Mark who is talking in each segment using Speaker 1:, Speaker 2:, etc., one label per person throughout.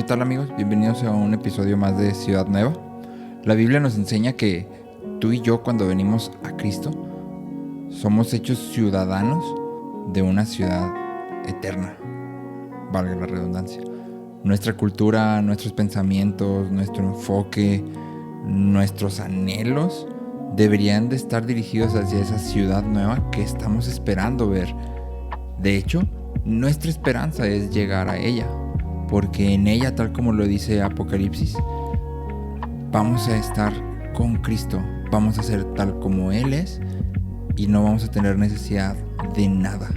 Speaker 1: tal amigos? Bienvenidos a un episodio más de Ciudad Nueva. La Biblia nos enseña que tú y yo, cuando venimos a Cristo, somos hechos ciudadanos de una ciudad eterna, valga la redundancia. Nuestra cultura, nuestros pensamientos, nuestro enfoque, nuestros anhelos deberían de estar dirigidos hacia esa ciudad nueva que estamos esperando ver. De hecho, nuestra esperanza es llegar a ella, porque en ella, tal como lo dice Apocalipsis, vamos a estar con Cristo, vamos a ser tal como Él es y no vamos a tener necesidad de nada.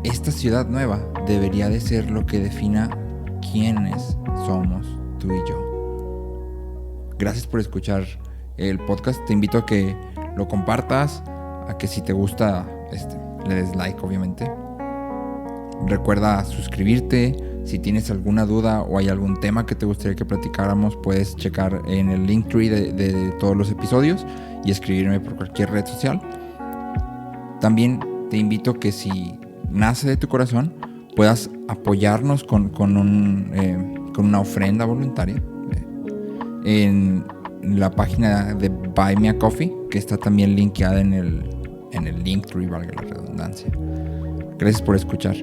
Speaker 1: Esta ciudad nueva debería de ser lo que defina quiénes somos tú y yo. Gracias por escuchar el podcast. Te invito a que lo compartas, a que si te gusta le des like, obviamente. Recuerda suscribirte. Si tienes alguna duda o hay algún tema que te gustaría que platicáramos, puedes checar en el Linktree de todos los episodios y escribirme por cualquier red social. También te invito a que si nace de tu corazón, puedas apoyarnos con una ofrenda voluntaria en la página de Buy Me a Coffee, que está también linkeada en el Linktree, valga la redundancia. Gracias por escuchar.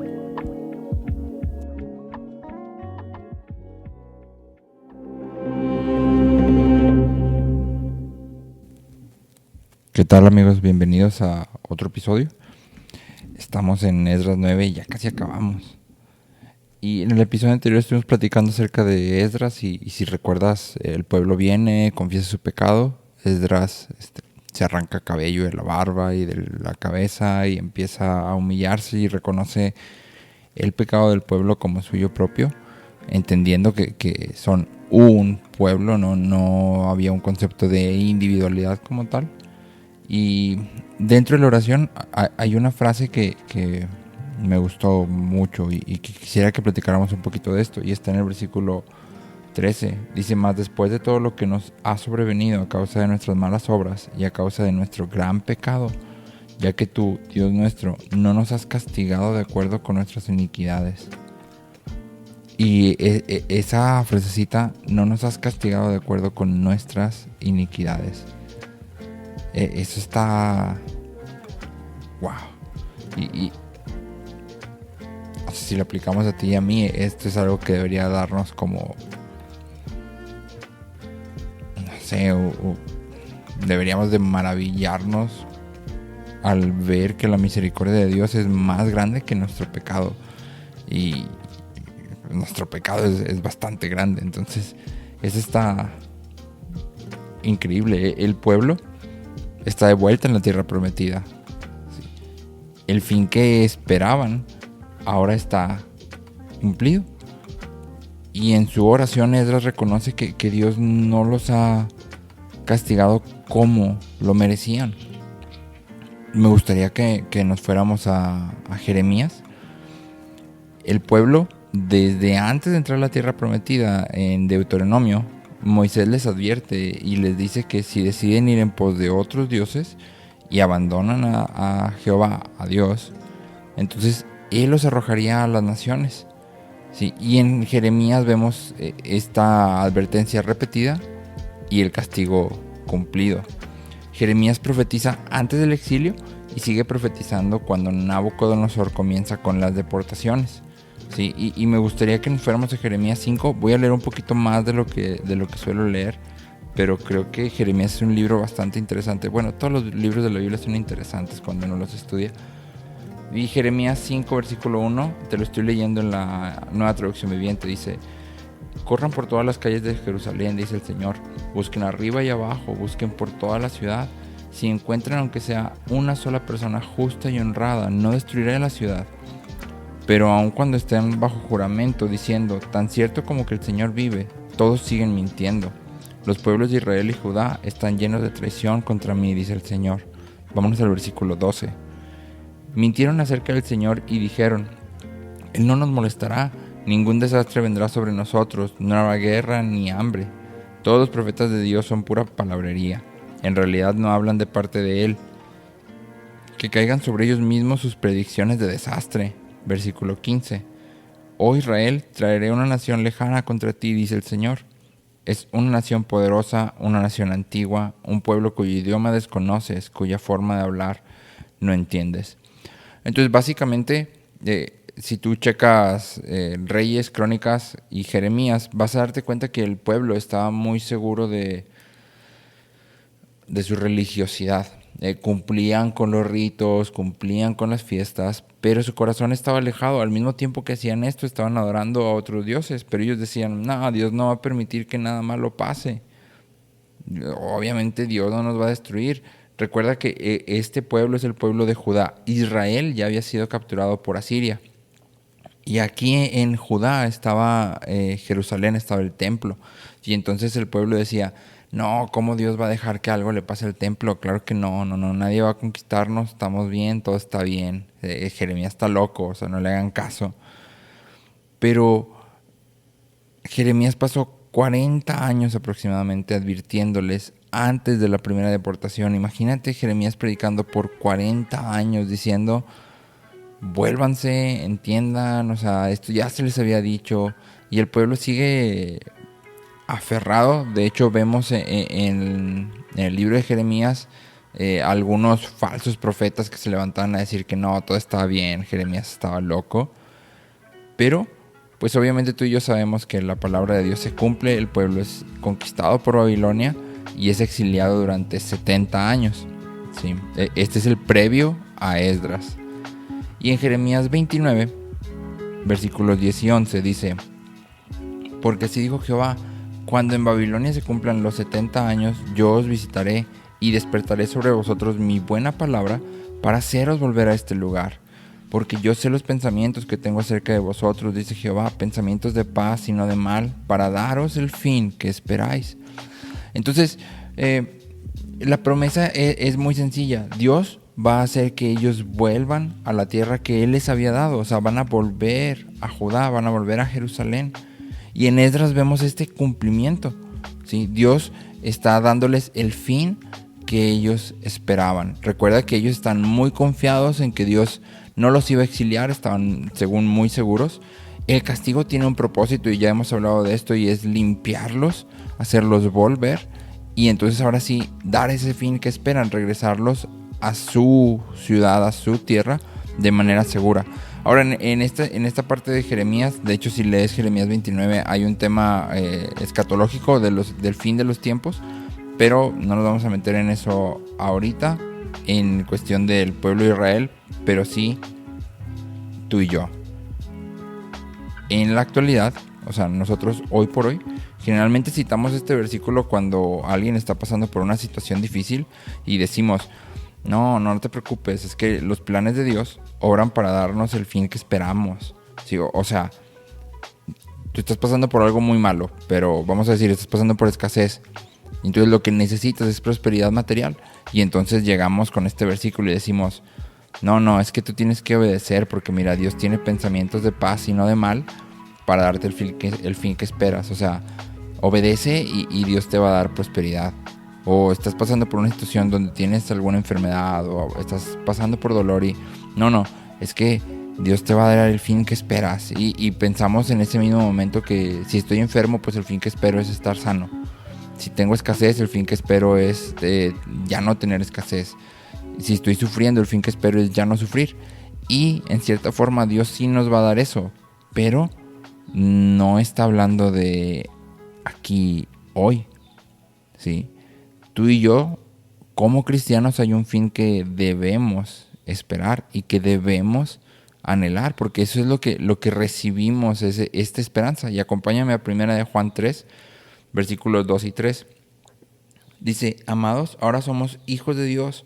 Speaker 1: ¿Qué tal amigos? Bienvenidos a otro episodio. Estamos en Esdras 9 y ya casi acabamos. Y en el episodio anterior estuvimos platicando acerca de Esdras y si recuerdas, el pueblo viene, confiesa su pecado. Esdras se arranca cabello de la barba y de la cabeza y empieza a humillarse y reconoce el pecado del pueblo como suyo propio, entendiendo que son un pueblo, no había un concepto de individualidad como tal. Y dentro de la oración hay una frase que me gustó mucho y que quisiera que platicáramos un poquito de esto, y está en el versículo 13. Dice: más después de todo lo que nos ha sobrevenido a causa de nuestras malas obras y a causa de nuestro gran pecado, ya que tú, Dios nuestro, no nos has castigado de acuerdo con nuestras iniquidades. Y esa frasecita, no nos has castigado de acuerdo con nuestras iniquidades, eso está wow. Y si lo aplicamos a ti y a mí, esto es algo que debería darnos como, no sé, deberíamos de maravillarnos al ver que la misericordia de Dios es más grande que nuestro pecado, y nuestro pecado es bastante grande. Entonces eso está increíble. El pueblo está de vuelta en la tierra prometida. El fin que esperaban ahora está cumplido. Y en su oración Esdras reconoce que Dios no los ha castigado como lo merecían. Me gustaría que nos fuéramos a Jeremías. El pueblo, desde antes de entrar a la tierra prometida, en Deuteronomio, Moisés les advierte y les dice que si deciden ir en pos de otros dioses y abandonan a Jehová, a Dios, entonces Él los arrojaría a las naciones. ¿Sí? Y en Jeremías vemos esta advertencia repetida y el castigo cumplido. Jeremías profetiza antes del exilio y sigue profetizando cuando Nabucodonosor comienza con las deportaciones. Sí, y me gustaría que nos fuéramos a Jeremías 5. Voy a leer un poquito más de lo que suelo leer, pero creo que Jeremías es un libro bastante interesante. Bueno, todos los libros de la Biblia son interesantes cuando uno los estudia. Y Jeremías 5, versículo 1, te lo estoy leyendo en la Nueva Traducción Viviente. Dice: corran por todas las calles de Jerusalén, dice el Señor. Busquen arriba y abajo, busquen por toda la ciudad. Si encuentran aunque sea una sola persona justa y honrada, no destruiré la ciudad. Pero aun cuando estén bajo juramento, diciendo: tan cierto como que el Señor vive, todos siguen mintiendo. Los pueblos de Israel y Judá están llenos de traición contra mí, dice el Señor. Vámonos al versículo 12. Mintieron acerca del Señor y dijeron: Él no nos molestará, ningún desastre vendrá sobre nosotros, no habrá guerra ni hambre. Todos los profetas de Dios son pura palabrería. En realidad no hablan de parte de Él. Que caigan sobre ellos mismos sus predicciones de desastre. Versículo 15. Oh Israel, traeré una nación lejana contra ti, dice el Señor. Es una nación poderosa, una nación antigua, un pueblo cuyo idioma desconoces, cuya forma de hablar no entiendes. Entonces, básicamente, si tú checas Reyes, Crónicas y Jeremías, vas a darte cuenta que el pueblo estaba muy seguro de su religiosidad. Cumplían con los ritos, cumplían con las fiestas, pero su corazón estaba alejado. Al mismo tiempo que hacían esto, estaban adorando a otros dioses, pero ellos decían, no, Dios no va a permitir que nada malo pase. Obviamente Dios no nos va a destruir. Recuerda que este pueblo es el pueblo de Judá. Israel ya había sido capturado por Asiria. Y aquí en Judá estaba Jerusalén, estaba el templo. Y entonces el pueblo decía, no, ¿cómo Dios va a dejar que algo le pase al templo? Claro que no, nadie va a conquistarnos, estamos bien, todo está bien. Jeremías está loco, o sea, no le hagan caso. Pero Jeremías pasó 40 años aproximadamente advirtiéndoles antes de la primera deportación. Imagínate Jeremías predicando por 40 años diciendo, vuélvanse, entiendan, o sea, esto ya se les había dicho y el pueblo sigue aferrado. De hecho, vemos en el libro de Jeremías algunos falsos profetas que se levantaban a decir que no, todo estaba bien, Jeremías estaba loco. Pero, pues obviamente tú y yo sabemos que la palabra de Dios se cumple, el pueblo es conquistado por Babilonia y es exiliado durante 70 años. ¿Sí? Este es el previo a Esdras. Y en Jeremías 29, versículos 10 y 11 dice, porque así dijo Jehová, cuando en Babilonia se cumplan los 70 años, yo os visitaré y despertaré sobre vosotros mi buena palabra para haceros volver a este lugar. Porque yo sé los pensamientos que tengo acerca de vosotros, dice Jehová, pensamientos de paz y no de mal, para daros el fin que esperáis. Entonces, la promesa es muy sencilla. Dios va a hacer que ellos vuelvan a la tierra que Él les había dado. O sea, van a volver a Judá, van a volver a Jerusalén. Y en Esdras vemos este cumplimiento, ¿sí? Dios está dándoles el fin que ellos esperaban. Recuerda que ellos están muy confiados en que Dios no los iba a exiliar, estaban según muy seguros. El castigo tiene un propósito y ya hemos hablado de esto y es limpiarlos, hacerlos volver y entonces ahora sí dar ese fin que esperan, regresarlos a su ciudad, a su tierra de manera segura. Ahora en esta parte de Jeremías, de hecho si lees Jeremías 29 hay un tema escatológico del fin de los tiempos, pero no nos vamos a meter en eso ahorita en cuestión del pueblo de Israel, pero sí tú y yo. En la actualidad, o sea, nosotros hoy por hoy, generalmente citamos este versículo cuando alguien está pasando por una situación difícil y decimos, no te preocupes, es que los planes de Dios obran para darnos el fin que esperamos. ¿Sí? O sea, tú estás pasando por algo muy malo, pero vamos a decir, estás pasando por escasez. Entonces lo que necesitas es prosperidad material. Y entonces llegamos con este versículo y decimos, no, es que tú tienes que obedecer porque mira, Dios tiene pensamientos de paz y no de mal para darte el fin que esperas. O sea, obedece y Dios te va a dar prosperidad. O estás pasando por una situación donde tienes alguna enfermedad o estás pasando por dolor y no, es que Dios te va a dar el fin que esperas. Y pensamos en ese mismo momento que si estoy enfermo, pues el fin que espero es estar sano. Si tengo escasez, el fin que espero es ya no tener escasez. Si estoy sufriendo, el fin que espero es ya no sufrir. Y en cierta forma Dios sí nos va a dar eso, pero no está hablando de aquí, hoy, ¿sí? Tú y yo, como cristianos, hay un fin que debemos esperar y que debemos anhelar, porque eso es lo que recibimos, esta esperanza. Y acompáñame a 1 Juan 3, versículos 2 y 3. Dice, amados, ahora somos hijos de Dios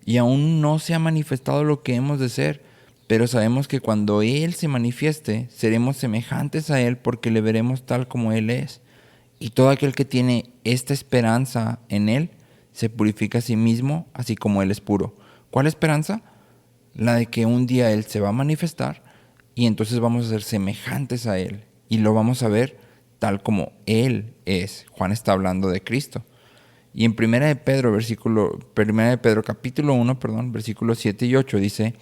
Speaker 1: y aún no se ha manifestado lo que hemos de ser, pero sabemos que cuando Él se manifieste, seremos semejantes a Él porque le veremos tal como Él es. Y todo aquel que tiene esta esperanza en Él se purifica a sí mismo, así como Él es puro. ¿Cuál esperanza? La de que un día Él se va a manifestar y entonces vamos a ser semejantes a Él y lo vamos a ver tal como Él es. Juan está hablando de Cristo. Y en 1 de Pedro, capítulo 1, versículos 7 y 8 dice,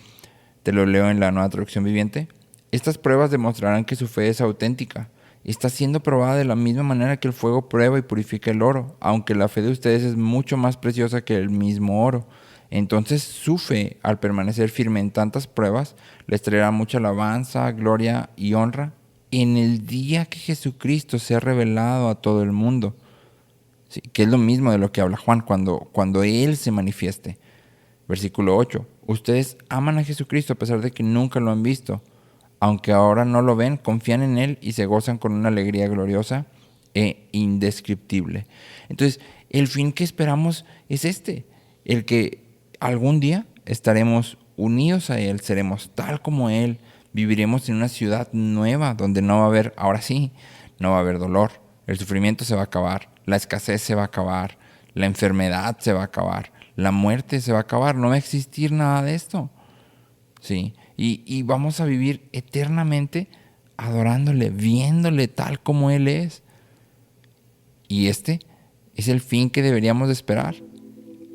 Speaker 1: te lo leo en la Nueva Traducción Viviente, Estas pruebas demostrarán que su fe es auténtica. Está siendo probada de la misma manera que el fuego prueba y purifica el oro, aunque la fe de ustedes es mucho más preciosa que el mismo oro. Entonces su fe, al permanecer firme en tantas pruebas, les traerá mucha alabanza, gloria y honra en el día que Jesucristo sea revelado a todo el mundo. Sí, que es lo mismo de lo que habla Juan cuando Él se manifieste. Versículo 8. Ustedes aman a Jesucristo a pesar de que nunca lo han visto. Aunque ahora no lo ven, confían en Él y se gozan con una alegría gloriosa e indescriptible. Entonces, el fin que esperamos es el que algún día estaremos unidos a Él, seremos tal como Él, viviremos en una ciudad nueva donde no va a haber, ahora sí, no va a haber dolor, el sufrimiento se va a acabar, la escasez se va a acabar, la enfermedad se va a acabar, la muerte se va a acabar, no va a existir nada de esto. Sí, y vamos a vivir eternamente adorándole, viéndole tal como Él es. Y este es el fin que deberíamos de esperar,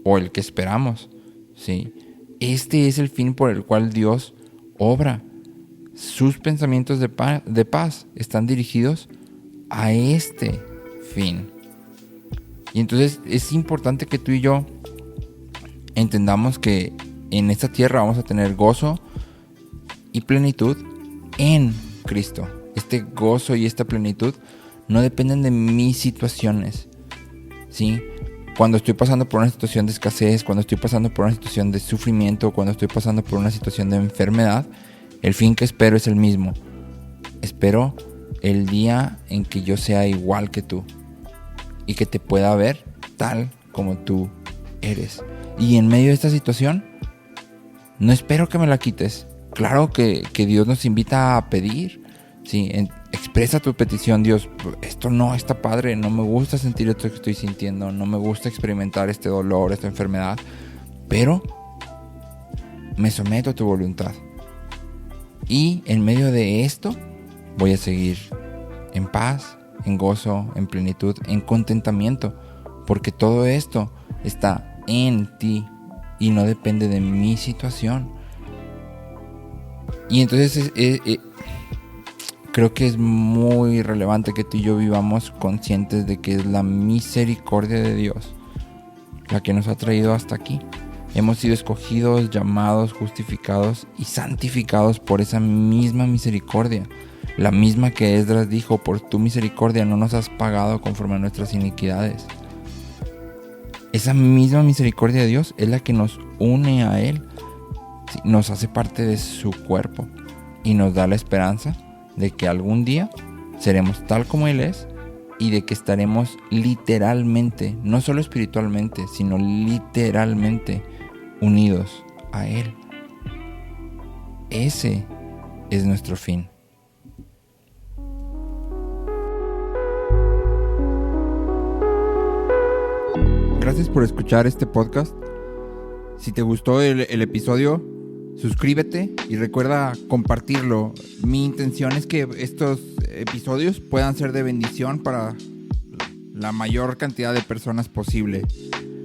Speaker 1: o el que esperamos. Sí, este es el fin por el cual Dios obra. Sus pensamientos de paz están dirigidos a este fin. Y entonces es importante que tú y yo entendamos que en esta tierra vamos a tener gozo y plenitud en Cristo. Este gozo y esta plenitud no dependen de mis situaciones, ¿sí? Cuando estoy pasando por una situación de escasez, cuando estoy pasando por una situación de sufrimiento, cuando estoy pasando por una situación de enfermedad, el fin que espero es el mismo. Espero el día en que yo sea igual que tú y que te pueda ver tal como tú eres. Y en medio de esta situación, no espero que me la quites. Claro que Dios nos invita a pedir, ¿sí? Expresa tu petición. Dios, esto no está padre, no me gusta sentir esto que estoy sintiendo, no me gusta experimentar este dolor, esta enfermedad, pero me someto a tu voluntad. Y en medio de esto voy a seguir en paz, en gozo, en plenitud, en contentamiento, porque todo esto está en ti y no depende de mi situación. Y entonces creo que es muy relevante que tú y yo vivamos conscientes de que es la misericordia de Dios la que nos ha traído hasta aquí. Hemos sido escogidos, llamados, justificados y santificados por esa misma misericordia. La misma que Esdras dijo: por tu misericordia no nos has pagado conforme a nuestras iniquidades. Esa misma misericordia de Dios es la que nos une a Él, nos hace parte de su cuerpo y nos da la esperanza de que algún día seremos tal como Él es y de que estaremos literalmente, no solo espiritualmente, sino literalmente unidos a Él. Ese es nuestro fin. Gracias por escuchar este podcast. Si te gustó el episodio, suscríbete y recuerda compartirlo. Mi intención es que estos episodios puedan ser de bendición para la mayor cantidad de personas posible.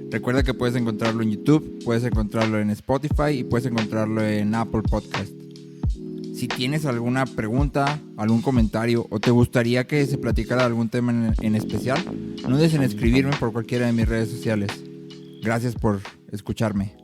Speaker 1: Recuerda que puedes encontrarlo en YouTube, puedes encontrarlo en Spotify y puedes encontrarlo en Apple Podcast. Si tienes alguna pregunta, algún comentario o te gustaría que se platicara algún tema en especial, no dudes en escribirme por cualquiera de mis redes sociales. Gracias por escucharme.